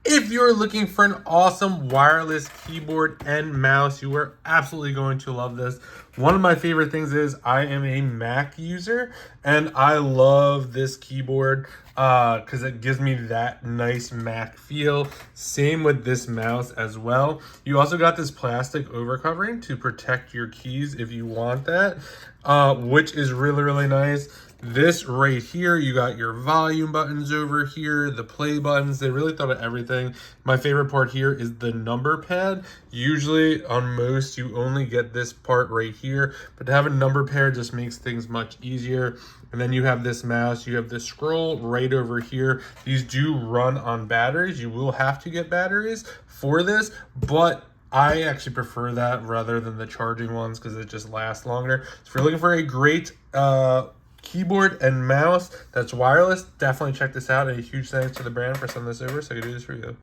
If you're looking for an awesome wireless keyboard and mouse, you are absolutely going to love this. One of my favorite things is I am a Mac user and I love this keyboard because it gives me that nice Mac feel. Same with this mouse as well. You also got this plastic overcovering to protect your keys if you want that, which is really, really nice. This right here, you got your volume buttons over here, the play buttons. They really thought of everything. My favorite part here is the number pad. Usually on most, you only get this part right here, but to have a number pad just makes things much easier. And then you have this mouse, you have the scroll right over here. These do run on batteries. You will have to get batteries for this, but I actually prefer that rather than the charging ones because it just lasts longer. So if you're looking for a great keyboard and mouse that's wireless, definitely check this out. And a huge thanks to the brand for sending this over so I could do this for you.